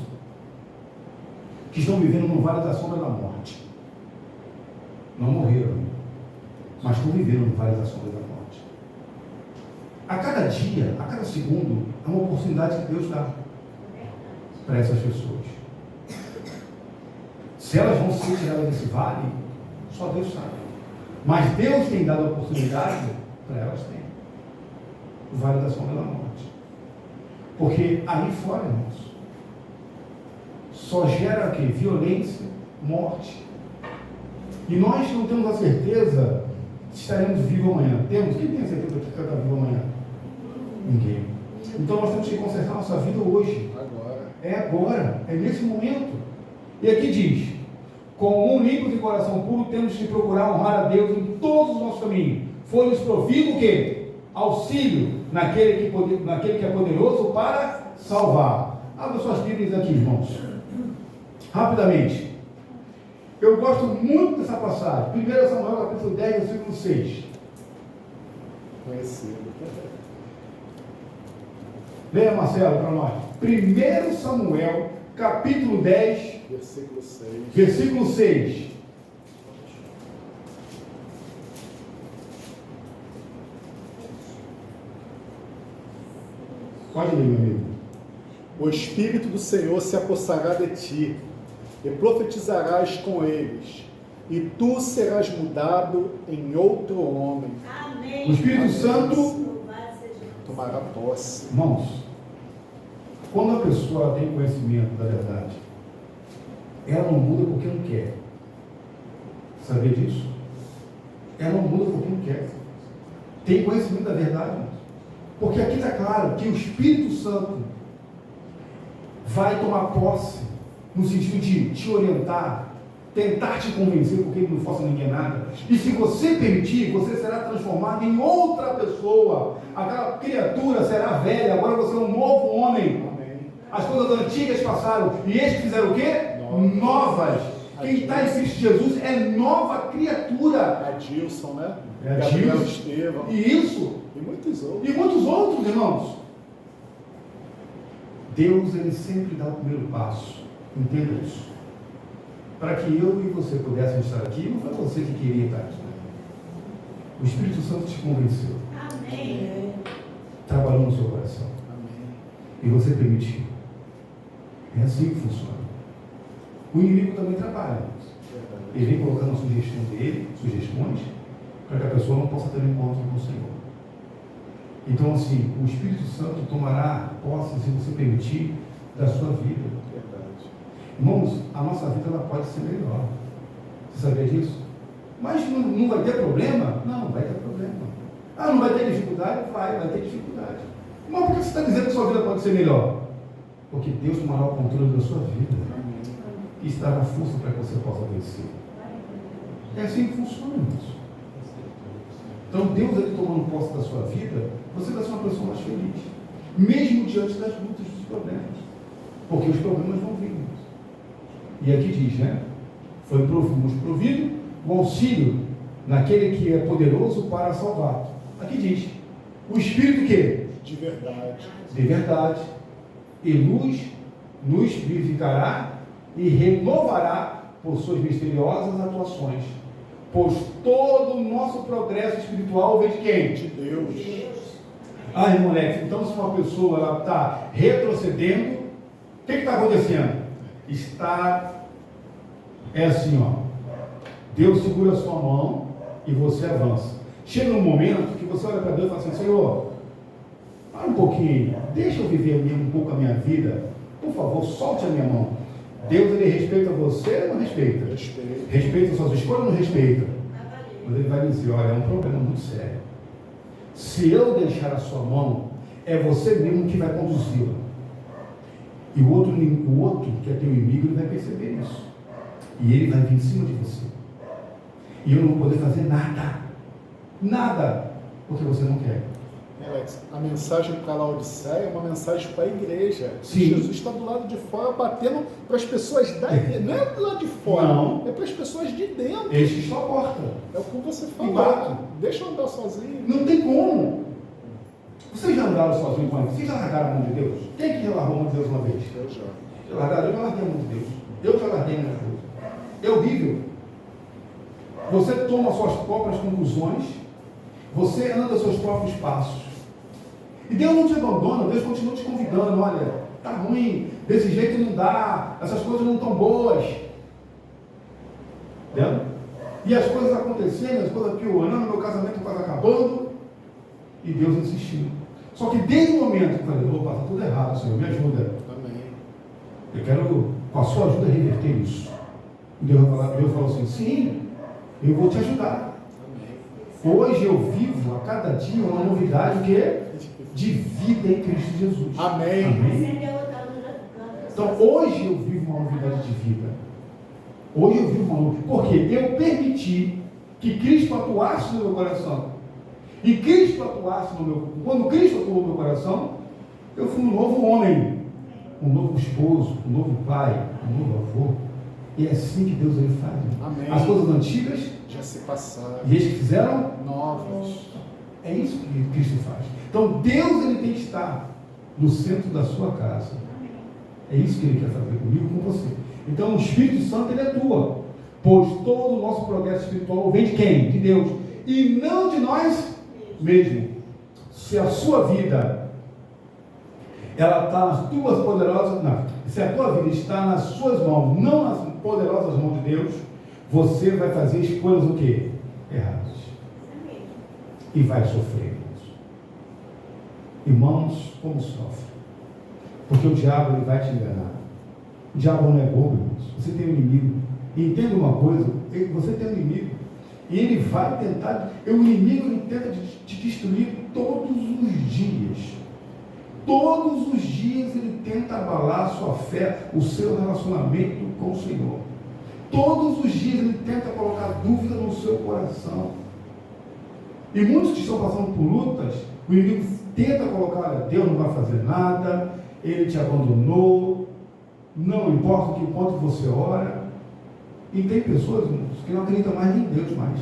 que estão vivendo no vale da sombra da morte. Não morreram, mas estão vivendo no vale da sombra da morte. A cada dia, a cada segundo, é uma oportunidade que Deus dá para essas pessoas. Se elas vão ser tiradas desse vale, só Deus sabe. Mas Deus tem dado a oportunidade para elas terem o vale da sombra da morte. Porque aí fora, irmãos, só gera o quê? Violência, morte. E nós não temos a certeza se estaremos vivos amanhã. Temos? Quem tem a certeza que está vivo amanhã? Ninguém. Então nós temos que consertar nossa vida hoje. Agora. É agora, é nesse momento. E aqui diz, com mão limpa e coração puro, temos que procurar honrar a Deus em todos os nossos caminhos. Foi-nos provido o quê? Auxílio naquele que é poderoso para salvar. Abra suas Bíblias aqui, irmãos. Rapidamente. Eu gosto muito dessa passagem. 1 Samuel, capítulo 10, versículo 6. Conhecido. Leia, Marcelo, para nós. 1 Samuel, capítulo 10, Versículo 6. versículo 6. Pode ler, meu amigo. O Espírito do Senhor se apossará de ti, e profetizarás com eles, e tu serás mudado em outro homem. Amém. O Espírito Santo, Louvado seja Deus. Tomará posse. irmãos, quando a pessoa tem conhecimento da verdade, ela não muda porque não quer. Sabia disso? Ela não muda porque não quer. Tem conhecimento da verdade, irmãos. Porque aqui está claro que o Espírito Santo vai tomar posse no sentido de te orientar, tentar te convencer, porque ele não força ninguém nada. E se você permitir, você será transformado em outra pessoa. Aquela criatura será velha, agora você é um novo homem. Amém. As coisas antigas passaram, e estes fizeram o quê? Novas. Quem está em Cristo Jesus é nova criatura. Adilson, né? É Gabriel Adilson. Estevão. E isso, E muitos outros. e muitos outros, irmãos. Deus, ele sempre dá o primeiro passo. Entenda isso. Para que eu e você pudéssemos estar aqui, não foi você que queria estar aqui. O Espírito Santo te convenceu, Amém. trabalhou no seu coração, Amém. e você permitiu. É assim que funciona. O inimigo também trabalha. Verdade. Ele vem colocando a sugestão dele, sugestões, para que a pessoa não possa ter um encontro com o Senhor. Então, assim, o Espírito Santo tomará posse, se você permitir, da sua vida. Verdade. Irmãos, a nossa vida ela pode ser melhor. Você sabia disso? Mas não vai ter problema? Não vai ter problema. Ah, não vai ter dificuldade? Vai ter dificuldade. Mas por que você está dizendo que sua vida pode ser melhor? Porque Deus tomará o controle da sua vida e estará na força para que você possa vencer. É assim que funciona, irmãos. Então, Deus, ele tomando posse da sua vida, você vai ser uma pessoa mais feliz, mesmo diante das lutas, dos problemas, porque os problemas vão vir. E aqui diz, né? Nos provido o auxílio naquele que é poderoso para salvar. Aqui diz, o Espírito que? De verdade. De verdade, e nos vivificará e renovará por suas misteriosas atuações. Pois todo o nosso progresso espiritual vem de quem? De Deus. Ah, irmão Alex, então se uma pessoa está retrocedendo, o que está acontecendo? É assim, ó. Deus segura a sua mão e você avança. Chega um momento que você olha para Deus e fala assim, Senhor, para um pouquinho, deixa eu viver um pouco a minha vida, por favor, solte a minha mão. Deus, ele respeita você ou não respeita? Respeito. Respeita suas escolhas ou não respeita? Mas ele vai dizer, olha, é um problema muito sério. Se eu deixar a sua mão, é você mesmo que vai conduzi-la. E o outro, que é teu inimigo, ele vai perceber isso. E ele vai vir em cima de você. E eu não vou poder fazer nada. Nada. Porque você não quer. Alex, a mensagem para a Laodiceia é uma mensagem para a igreja. Sim. Jesus está do lado de fora batendo para as pessoas da igreja. Não é do lado de fora, Não. é para as pessoas de dentro. Eles que estão à porta. É o que você E falou. batem. Deixa eu andar sozinho. Não tem como. Vocês já andaram sozinhos com ele? Vocês já largaram a mão de Deus? Quem que já largou a mão de Deus uma vez? Eu já. Já largaram? Eu já larguei a mão de Deus. Eu já larguei a mão de Deus. É horrível. Você toma suas próprias conclusões. Você anda seus próprios passos. E Deus não te abandona. Deus continua te convidando. Olha, tá ruim. Desse jeito não dá. Essas coisas não estão boas. Entendeu? E as coisas acontecendo, as coisas piorando, meu casamento quase acabando. E Deus insistindo. Só que desde o momento que eu falei, opa, está tudo errado, Senhor, me ajuda. Amém. Eu quero, com a sua ajuda, reverter isso. E Deus falou assim, sim, eu vou te ajudar. Amém. Hoje eu vivo a cada dia uma novidade que é de vida em Cristo Jesus. Amém. Amém. Então hoje eu vivo uma novidade de vida. Hoje eu vivo uma novidade. Porque eu permiti que Cristo atuasse no meu coração. E Cristo atuasse no meu... Quando Cristo atuou no meu coração, eu fui um novo homem, um novo esposo, um novo pai, um novo avô. E é assim que Deus ele faz. Amém. As coisas antigas Já se passaram. e eles que fizeram, Novos. é isso que Cristo faz. Então Deus ele tem que estar no centro da sua casa. É isso que ele quer fazer comigo e com você. Então o Espírito Santo ele atua. Pois todo o nosso progresso espiritual vem de quem? De Deus. E não de nós mesmo. Se a sua vida ela está nas tuas poderosas, não, se a tua vida está nas suas mãos, não nas poderosas mãos de Deus, você vai fazer escolhas o quê? Erradas. E vai sofrer. Irmãos, como sofre? Porque o diabo ele vai te enganar. O diabo não é bobo, irmãos. Você tem um inimigo. E entenda uma coisa, você tem um inimigo. E ele vai tentar, o inimigo ele tenta te destruir todos os dias. Todos os dias ele tenta abalar a sua fé, o seu relacionamento com o Senhor. Todos os dias ele tenta colocar dúvida no seu coração. E muitos que estão passando por lutas, o inimigo tenta colocar, olha, Deus não vai fazer nada, ele te abandonou, não importa o quanto você ora. E tem pessoas, irmãos, que não acreditam mais em Deus mais.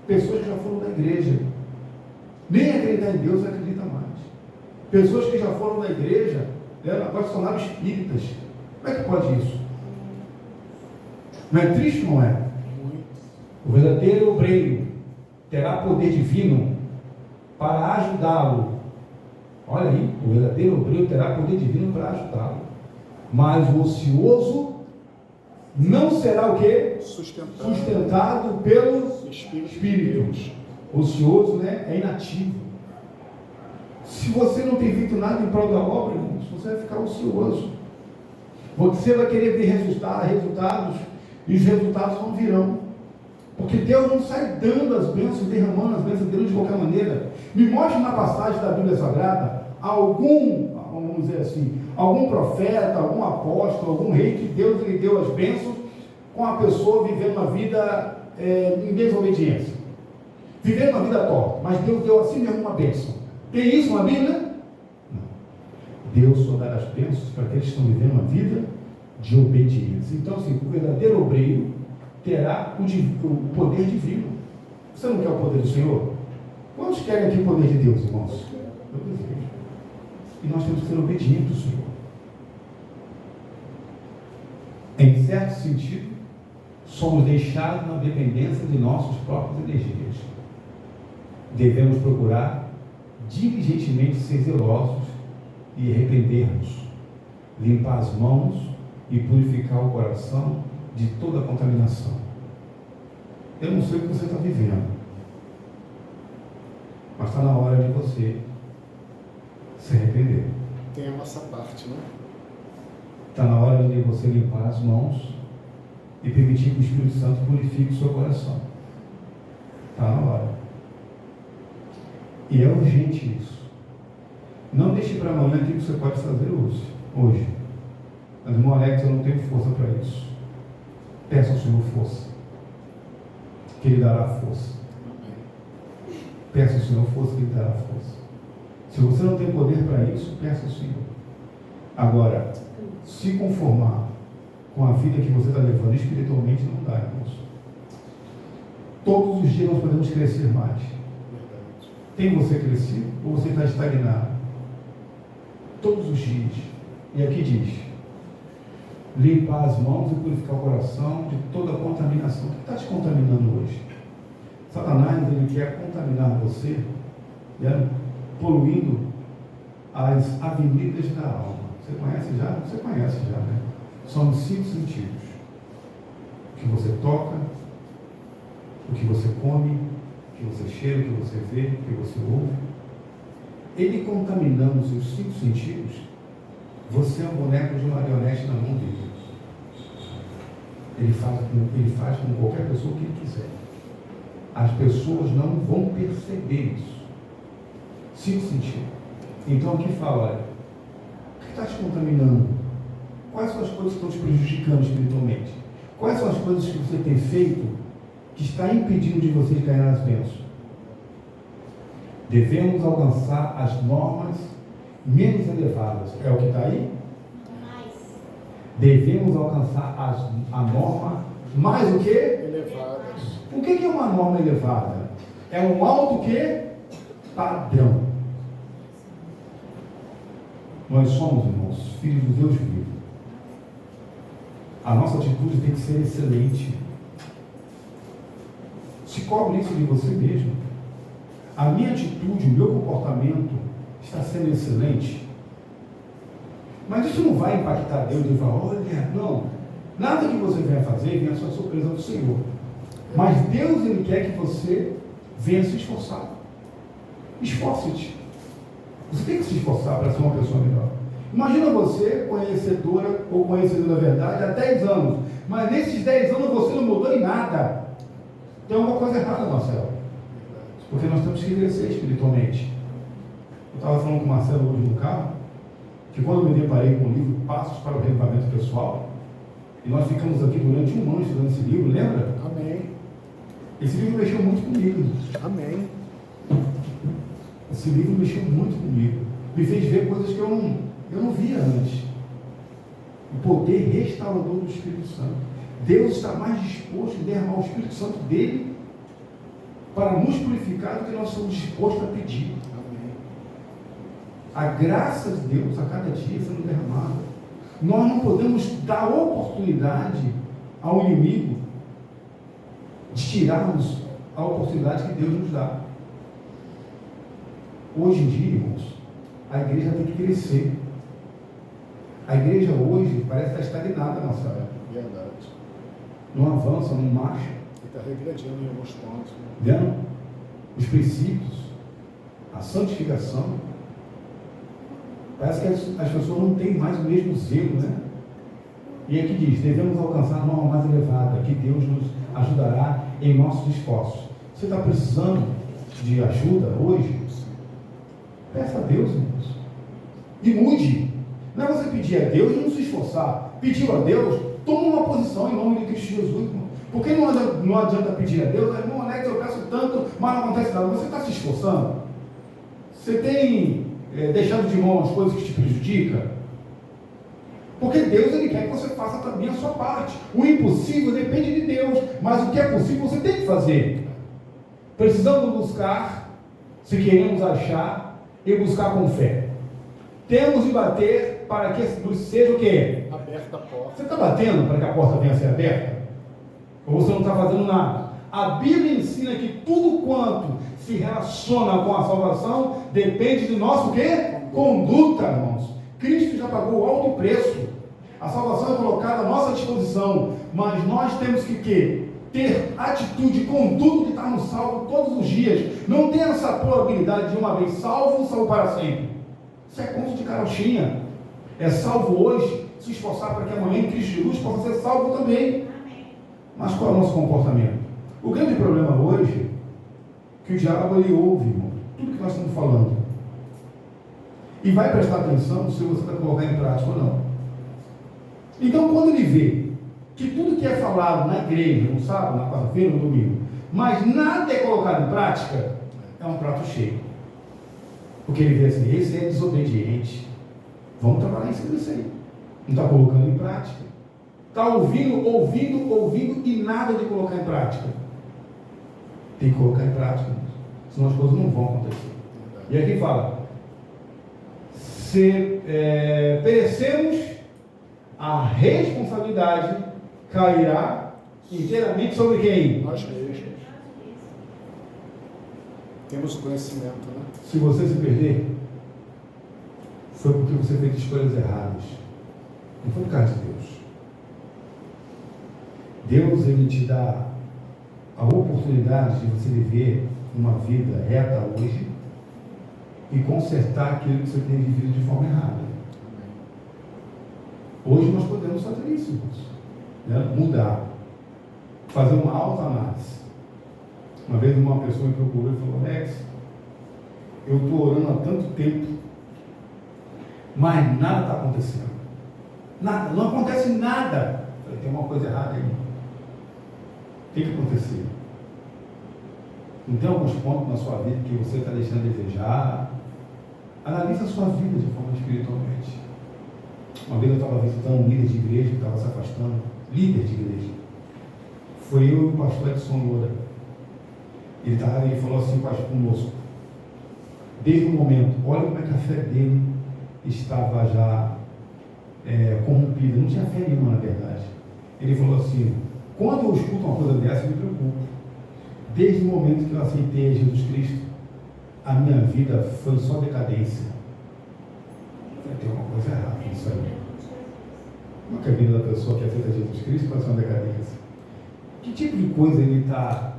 Pessoas que já foram da igreja, nem acreditar em Deus acredita mais. Pessoas que já foram da igreja, agora se tornaram espíritas. Como é que pode isso? Não é triste, não é? O verdadeiro obreiro terá poder divino para ajudá-lo. Olha aí, o verdadeiro obreiro terá poder divino para ajudá-lo. Mas o ocioso não será o quê? Sustentado pelo Espírito. Ocioso, né? É inativo. Se você não tem feito nada em prol da obra, irmãos, você vai ficar ocioso. Você vai querer ver resultados, e os resultados não virão. Porque Deus não sai dando as bênçãos, derramando as bênçãos dele de qualquer maneira. Me mostre na passagem da Bíblia Sagrada vamos dizer assim, algum profeta, algum apóstolo, algum rei que Deus lhe deu as bênçãos com a pessoa vivendo uma vida em desobediência. Vivendo uma vida torta, mas Deus deu assim mesmo uma bênção. Tem isso na Bíblia? Não. Deus só dá as bênçãos para aqueles que estão vivendo uma vida de obediência. Então, assim, o verdadeiro obreiro terá o poder divino. Você não quer o poder do Senhor? Quantos querem aqui o poder de Deus, irmãos? Eu desejo. E nós temos que ser obedientes ao Senhor. Em certo sentido, somos deixados na dependência de nossas próprias energias. Devemos procurar diligentemente ser zelosos e arrepender-nos, limpar as mãos e purificar o coração de toda a contaminação. Eu não sei o que você está vivendo, mas está na hora de você se arrepender. Tem a nossa parte, né? Está na hora de você limpar as mãos e permitir que o Espírito Santo purifique o seu coração. Está na hora. E é urgente isso. Não deixe para amanhã aquilo que você pode fazer hoje. Mas, irmão Alex, eu não tenho força para isso. Peça ao Senhor força, que Ele dará força. Peça ao Senhor força, que Ele dará força. Se você não tem poder para isso, peça ao Senhor. Agora, se conformar com a vida que você está levando espiritualmente, não dá, irmãos. Todos os dias nós podemos crescer mais. Tem você crescido ou você está estagnado? Todos os dias. E aqui diz: limpar as mãos e purificar o coração de toda a contaminação. O que está te contaminando hoje? Satanás, ele quer contaminar você, né? Poluindo as avenidas da alma. Você conhece já? Você conhece já, né? São os 5 sentidos. O que você toca, o que você come, o que você cheira, o que você vê, o que você ouve. Ele contaminando os seus 5 sentidos, você é um boneco de marionete na mão dele. Ele faz com qualquer pessoa o que ele quiser. As pessoas não vão perceber isso. 5 sentidos. Então aqui fala, olha, o que está te contaminando? Quais são as coisas que estão te prejudicando espiritualmente? Quais são as coisas que você tem feito que está impedindo de vocês ganhar as bênçãos? Devemos alcançar as normas menos elevadas. É o que está aí? Devemos alcançar a norma mais o quê? Elevadas. O que é uma norma elevada? É um alto quê? Padrão. Nós somos, irmãos, filhos do Deus vivo. A nossa atitude tem que ser excelente. Se cobre isso de você mesmo. A minha atitude, o meu comportamento está sendo excelente. Mas isso não vai impactar Deus e falar, olha, não. Nada que você venha fazer venha só surpresa do Senhor. Mas Deus, Ele quer que você venha se esforçar. Esforce-te. Você tem que se esforçar para ser uma pessoa melhor. Imagina você, conhecedora ou conhecedor da verdade, há 10 anos. Mas nesses 10 anos você não mudou em nada. Tem alguma coisa errada, Marcelo. Porque nós temos que crescer espiritualmente. Eu estava falando com o Marcelo hoje no carro, que quando eu me deparei com o livro Passos para o Renovamento Pessoal, e nós ficamos aqui durante um ano estudando esse livro, lembra? Amém. Esse livro mexeu muito comigo. Amém. Esse livro mexeu muito comigo. Me fez ver coisas que eu não via antes. O poder restaurador do Espírito Santo. Deus está mais disposto a derramar o Espírito Santo dele para nos purificar do que nós somos dispostos a pedir. Amém. A graça de Deus a cada dia sendo derramada. Nós não podemos dar oportunidade ao inimigo de tirarmos a oportunidade que Deus nos dá. Hoje em dia, irmãos, a igreja tem que crescer. A igreja hoje parece estar estagnada, nossa época. Verdade. Não avança, não marcha. E está regredindo em alguns pontos. Vendo? Os princípios, a santificação. Parece que as pessoas não têm mais o mesmo zelo, né? E aqui diz, devemos alcançar a norma mais elevada, que Deus nos ajudará em nossos esforços. Você está precisando de ajuda hoje? Peça a Deus, irmãos. E mude. Não é você pedir a Deus e não se esforçar. Pediu a Deus, toma uma posição em nome de Cristo Jesus, irmão. Porque não adianta pedir a Deus, irmão, Alex, eu peço tanto, mas não acontece nada. Você está se esforçando? Você tem deixado de mão as coisas que te prejudicam? Porque Deus, Ele quer que você faça também a sua parte. O impossível depende de Deus, mas o que é possível você tem que fazer. Precisamos buscar, se queremos achar, e buscar com fé. Temos de bater para que seja o quê? Aberta a porta. Você está batendo para que a porta venha a ser aberta? Ou você não está fazendo nada? A Bíblia ensina que tudo quanto se relaciona com a salvação depende de nosso quê? Conduta, irmãos. Cristo já pagou alto preço. A salvação é colocada à nossa disposição, mas nós temos que quê? Ter atitude com tudo que está no salvo todos os dias. Não tem essa probabilidade de uma vez salvo, salvo para sempre. Isso é conto de carochinha. É salvo hoje, se esforçar para que amanhã em Cristo Jesus possa ser salvo também. Mas qual é o nosso comportamento? O grande problema hoje é que o diabo ele ouve, irmão, tudo que nós estamos falando. E vai prestar atenção se você vai colocar em prática ou não. Então, quando ele vê que tudo que é falado na igreja, no sábado, na quarta-feira, no domingo, mas nada é colocado em prática, é um prato cheio. Porque ele vê assim, esse é desobediente. Vamos trabalhar em cima disso aí. Não está colocando em prática. Está ouvindo e nada de colocar em prática. Tem que colocar em prática, senão as coisas não vão acontecer. E aqui fala, se perecemos, a responsabilidade cairá inteiramente sobre quem? Nós mesmos. Temos o conhecimento, né? Se você se perder, foi porque você fez escolhas erradas. Não foi por causa de Deus. Deus, Ele te dá a oportunidade de você viver uma vida reta hoje e consertar aquilo que você tem vivido de forma errada. Hoje nós podemos fazer isso, irmãos. Né? Mudar. Fazer uma autoanálise. Uma vez uma pessoa me procurou e falou, Alex, eu estou orando há tanto tempo, mas nada está acontecendo. Nada, não acontece nada. Eu falei, tem uma coisa errada aí. Tem que acontecer. Não tem alguns pontos na sua vida que você está deixando a desejar? Analise a sua vida de forma espiritualmente. Uma vez eu estava visitando um líder de igreja que estava se afastando. Líder de igreja. Foi eu e o pastor Edson Moura. Ele falou assim conosco. Desde o momento, olha como é que a fé dele estava já corrompida. Não tinha fé nenhuma, na verdade. Ele falou assim, quando eu escuto uma coisa dessa, eu me preocupo. Desde o momento que eu aceitei Jesus Cristo, a minha vida foi só decadência. Tem uma coisa errada. Isso aí. Uma caminho da pessoa que aceita Jesus Cristo pode ser uma decadência. Que tipo de coisa ele está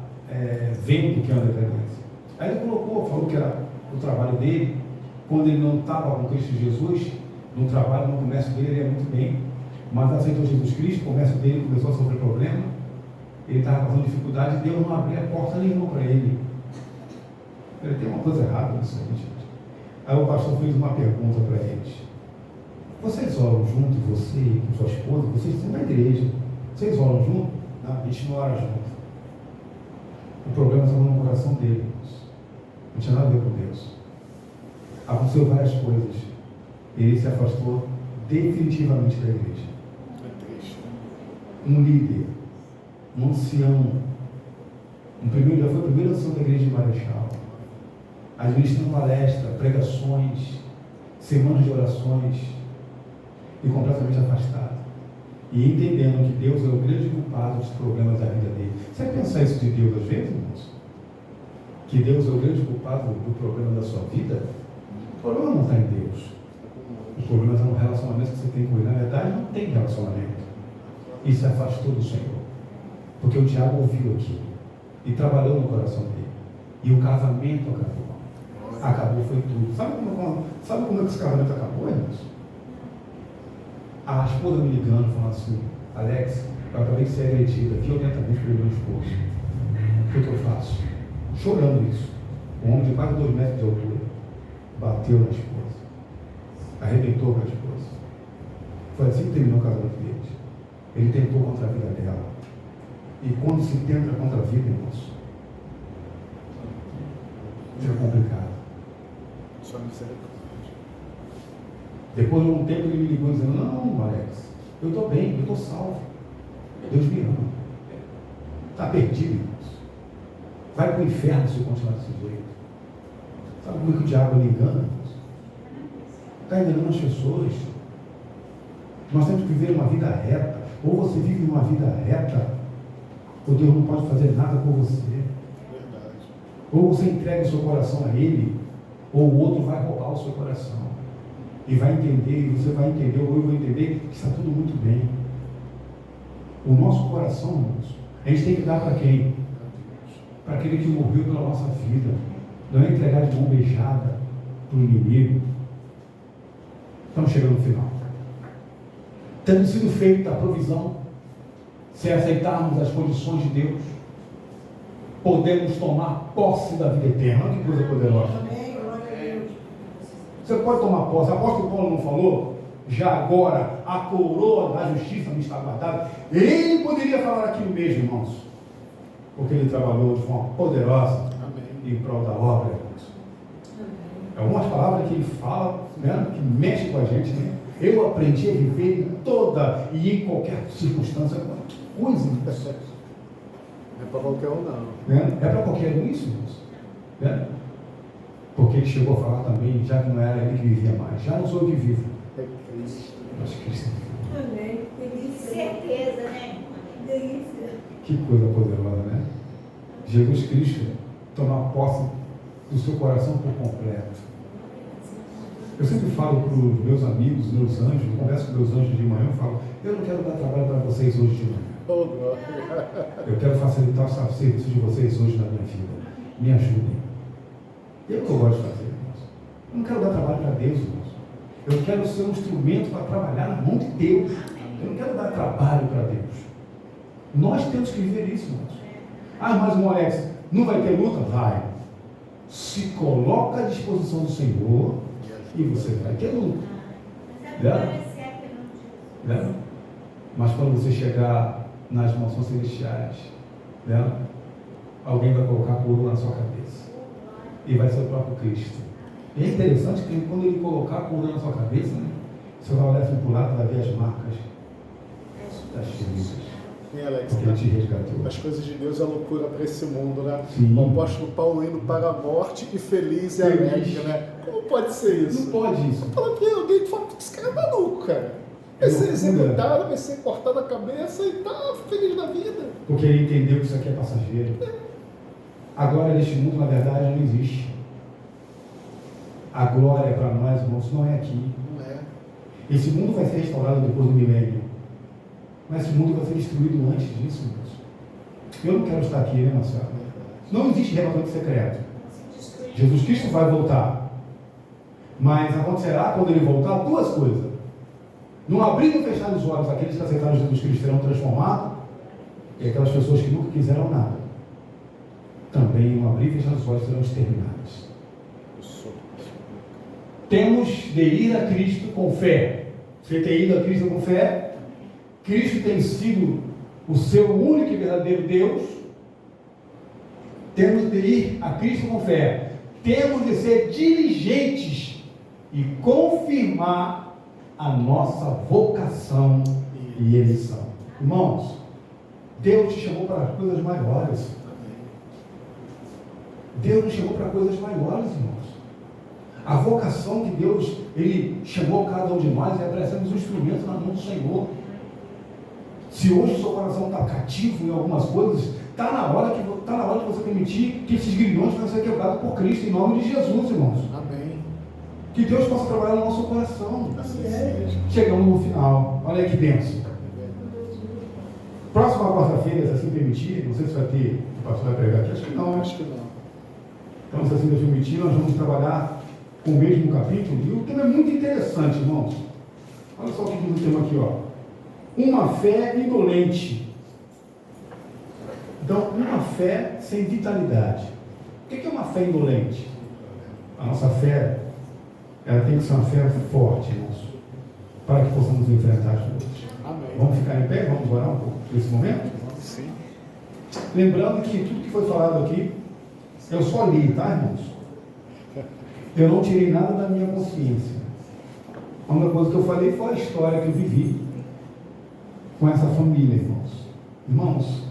vendo que é uma decadência? Aí ele falou que era o trabalho dele, quando ele não estava com Cristo Jesus, no trabalho, no comércio dele, ele ia muito bem, mas aceitou Jesus Cristo, o comércio dele começou a sofrer problema, ele estava passando dificuldade e Deus não abria porta nenhuma para ele. Ele tem uma coisa errada nisso aí, gente. Aí o pastor fez uma pergunta para eles: vocês oram junto, você e sua esposa? Vocês estão na igreja, vocês oram junto? Não, a gente não ora junto. O problema estava no coração dele, não tinha nada a ver com Deus. Aconteceu várias coisas. Ele se afastou definitivamente da igreja. Um líder, um ancião, já foi o primeiro ancião da igreja de Marechal, administrando palestra, pregações, semanas de orações, e completamente afastado. E entendendo que Deus é o grande culpado dos problemas da vida dele. Você pensa isso de Deus às vezes, irmãos? Que Deus é o grande culpado do problema da sua vida? O problema não está em Deus. O problema está no relacionamento que você tem com ele. Na verdade, não tem relacionamento. E se afastou do Senhor. Porque o diabo ouviu aquilo e trabalhou no coração dele. E o casamento acabou. Acabou, foi tudo. Sabe como é que esse casamento acabou, irmãos? A esposa me ligando, falando assim: Alex, eu acabei de ser agredida violentamente pelo meu esposo. O que eu faço? Chorando isso. Um homem de quase 2 metros de altura bateu na esposa, arrebentou com a esposa. Foi assim que terminou o casamento deles. Ele tentou contra a vida dela. E quando se tenta contra a vida, irmãos, fica complicado. Só misericórdia. Depois de um tempo ele me ligou dizendo: não, Alex, eu estou bem, eu estou salvo. Deus me ama. Está perdido, irmãos. Vai para o inferno se continuar desse jeito. Sabe como é que o diabo ele engana, irmãos? Está enganando as pessoas. Nós temos que viver uma vida reta. Ou você vive uma vida reta, ou Deus não pode fazer nada por você. Verdade. Ou você entrega o seu coração a Ele, ou o outro vai roubar o seu coração. E vai entender, e você vai entender, ou eu vou entender que está tudo muito bem. O nosso coração, irmãos, a gente tem que dar para quem? Para aquele que morreu pela nossa vida. Não é entregar de mão beijada para o inimigo. Estamos chegando no final. Tendo sido feita a provisão, se aceitarmos as condições de Deus, podemos tomar posse da vida eterna. Olha que coisa poderosa. Você pode tomar posse. O apóstolo Paulo não falou? Já agora a coroa da justiça me está guardada. Ele poderia falar aquilo mesmo, irmãos, porque ele trabalhou de forma poderosa. Amém. Em prol da obra, irmãos. É algumas palavras que ele fala, né, que mexe com a gente, né? Eu aprendi a viver em toda e em qualquer circunstância. Que coisa, irmãos. Não é para qualquer um, não. Né? É para qualquer um isso, irmãos. Né? Porque ele chegou a falar também, já que não era ele que vivia mais. Já não sou eu que vivo. É Cristo. Mas Cristo. Amém. Certeza, né? Delícia. Que coisa poderosa, né? Jesus Cristo tomar posse do seu coração por completo. Eu sempre falo para os meus amigos, meus anjos, eu converso com meus anjos de manhã, eu falo: eu não quero dar trabalho para vocês hoje de manhã. Oh, glória. Eu quero facilitar o serviço de vocês hoje na minha vida. Me ajudem. E é o que eu gosto de fazer, irmãos. Eu não quero dar trabalho para Deus, irmãos. Eu quero ser um instrumento para trabalhar na mão de Deus. Eu não quero dar trabalho para Deus. Nós temos que viver isso, irmãos. Ah, mas irmão Alex, não vai ter luta? Vai. Se coloca à disposição do Senhor e você vai ter luta. Né? Mas quando você chegar nas mansões celestiais, né? Alguém vai colocar a coroa na sua cabeça. E vai ser o próprio Cristo. E é interessante que quando ele colocar a coroa na sua cabeça, né, você vai olhar assim para o lado e vai ver as marcas das feridas. Alex, Porque ele te resgatou. as coisas de Deus é loucura para esse mundo, né? Sim. O apóstolo Paulo indo para a morte e feliz e alegre, né? Como pode ser isso? Não pode isso. Fala que alguém fala que esse cara é maluco, cara. Vai ser executado, vai ser cortado a cabeça e tá feliz na vida. Porque ele entendeu que isso aqui é passageiro. A glória deste mundo, na verdade, não existe. A glória para nós, irmãos, não é aqui. Não é. Esse mundo vai ser restaurado depois do milênio. Mas esse mundo vai ser destruído antes disso, irmãos. Eu não quero estar aqui, né, Marcelo? Não existe arrebatamento secreto. Jesus Cristo vai voltar. Mas acontecerá, quando ele voltar, duas coisas. No abrir e no fechar dos olhos, aqueles que aceitaram Jesus Cristo serão transformados, e aquelas pessoas que nunca quiseram nada, também no abrir e fechar dos olhos serão exterminadas. Temos de ir a Cristo com fé. Você tem ido a Cristo com fé? Cristo tem sido o seu único e verdadeiro Deus. Temos de ir a Cristo com fé. Temos de ser diligentes e confirmar a nossa vocação e eleição. Irmãos, Deus te chamou para coisas maiores. Deus nos chamou para coisas maiores, irmãos. A vocação que Deus, Ele chamou cada um de nós é para sermos um instrumento na mão do Senhor. Se hoje o seu coração está cativo em algumas coisas, está na hora de você permitir que esses grilhões venham ser quebrados por Cristo, em nome de Jesus, irmãos. Amém. Que Deus possa trabalhar no nosso coração. Chegamos no final. Olha aí que bênção. Próxima quarta-feira, se assim permitir, não sei se vai ter, o pastor vai pregar aqui, acho que não. Então, se assim Deus permitir, nós vamos trabalhar com o mesmo capítulo, e o tema é muito interessante, irmãos. Olha só o que diz o tema aqui, ó. Uma fé indolente. Então, uma fé sem vitalidade. O que é uma fé indolente? A nossa fé, ela tem que ser uma fé forte, irmãos, para que possamos enfrentar as lutas. Amém. Vamos ficar em pé? Vamos orar um pouco nesse momento? Sim. Lembrando que tudo que foi falado aqui, eu só li, tá, irmãos? Eu não tirei nada da minha consciência. A única coisa que eu falei foi a história que eu vivi com essa família, irmãos. Irmãos,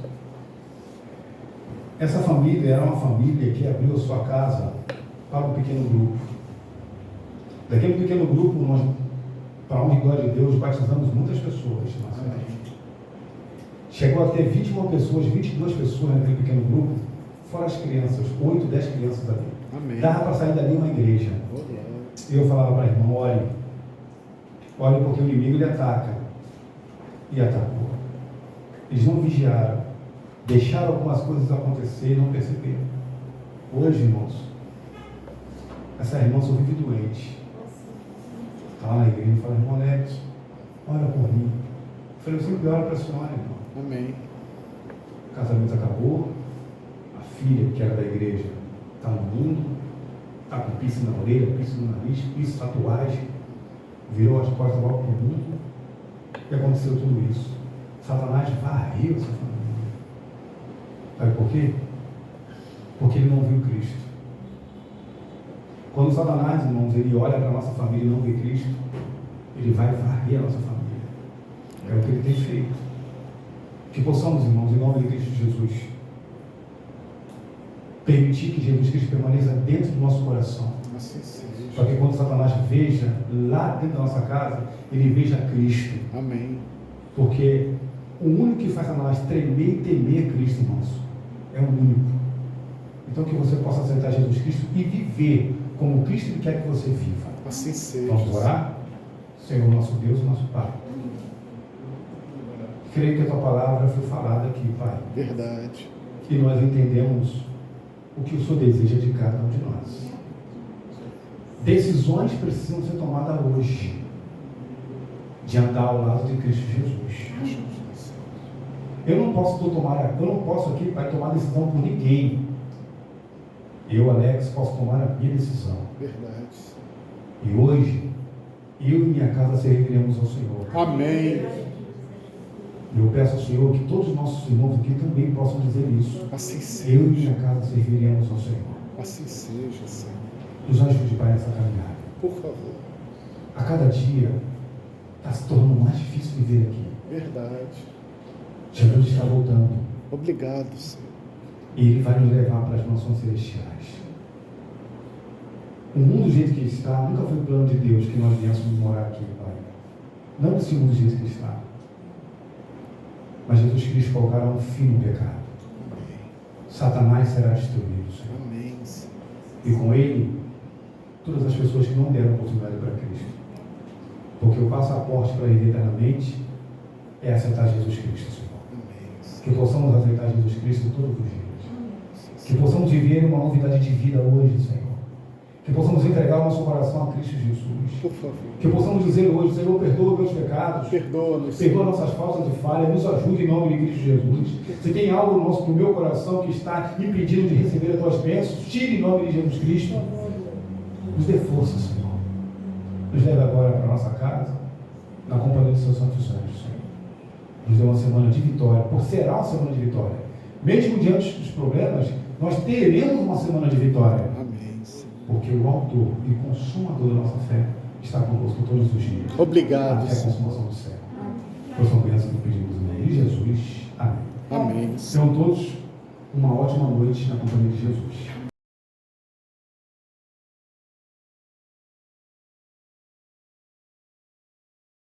essa família era uma família que abriu a sua casa para um pequeno grupo. Daquele pequeno grupo, nós, para a honra e glória de Deus, batizamos muitas pessoas. Chegou a ter 21 pessoas, 22 pessoas naquele pequeno grupo, fora as crianças, 8, 10 crianças ali. Amém. Dava para sair dali uma igreja. E eu falava para a irmã, olhe porque o inimigo ele ataca. E atacou. Eles não vigiaram, deixaram algumas coisas acontecer e não perceberam. Hoje, irmãos, essa irmã só vive doente. Está lá na igreja e fala, irmão Alex, ora por mim. Eu falei, eu sempre oro para a senhora, irmão. Amém. O casamento acabou, a filha, que era da igreja, está no mundo, está com piercing na orelha, piercing no nariz, piercing, tatuagem, virou as costas logo para o mundo. E aconteceu tudo isso. Satanás varreu essa família. Sabe por quê? Porque ele não viu Cristo. Quando Satanás, irmãos, ele olha para a nossa família e não vê Cristo, ele vai varrer a nossa família. É o que ele tem feito. Que possamos, irmãos, em nome de Cristo Jesus, permitir que Jesus Cristo permaneça dentro do nosso coração. Assim seja. Para que quando Satanás veja lá dentro da nossa casa, ele veja Cristo. Amém. Porque o único que faz Satanás tremer e temer Cristo, irmãos, é o único. Então que você possa aceitar Jesus Cristo e viver como Cristo quer que você viva. Assim seja. Vamos orar? Senhor nosso Deus e nosso Pai. Creio que a tua palavra foi falada aqui, Pai. Verdade. E nós entendemos o que o Senhor deseja de cada um de nós. Decisões precisam ser tomadas hoje, de andar ao lado de Cristo Jesus. Eu não posso aqui, Pai, tomar decisão por ninguém. Eu, Alex, posso tomar a minha decisão. Verdade. E hoje, eu e minha casa serviremos ao Senhor. Amém. Eu peço ao Senhor que todos os nossos irmãos aqui também possam dizer isso. Assim Eu e seja. minha casa serviremos ao Senhor. Assim seja, Senhor. Nos ajude, Pai, nessa caminhada. Por favor. A cada dia está se tornando mais difícil viver aqui. Verdade. Jesus está voltando. Obrigado, Senhor. E Ele vai nos levar para as mansões celestiais. O mundo do jeito que está, nunca foi o plano de Deus que nós viéssemos morar aqui, Pai. Não esse mundo do jeito que está. Mas Jesus Cristo colocará um fim no pecado. Amém. Satanás será destruído, Senhor. Amém, Senhor. E com ele, todas as pessoas que não deram oportunidade para Cristo. Porque o passaporte para viver eternamente é aceitar Jesus Cristo, Senhor. Que possamos aceitar Jesus Cristo todos os dias. Que possamos viver uma novidade de vida hoje, Senhor. Que possamos entregar o nosso coração a Cristo Jesus. Por favor. Que possamos dizer hoje, Senhor, perdoa meus pecados. Perdoa-nos. Perdoa nossas faltas e falhas. Nos ajude em nome de Cristo Jesus. Se tem algo no meu coração que está impedindo de receber as tuas bênçãos, tire em nome de Jesus Cristo. Nos dê força, Senhor. Nos leve agora para a nossa casa, na companhia dos seus santos anjos, Senhor. Nos dê uma semana de vitória, por será uma semana de vitória. Mesmo diante dos problemas, nós teremos uma semana de vitória. Amém, Senhor. Porque o autor e consumador da nossa fé está conosco todos os dias. Obrigado, Até a Senhor. consumação do céu. Por sua bênção que pedimos em nome de Jesus. Amém. Amém, Senhor. Tenham todos uma ótima noite na companhia de Jesus.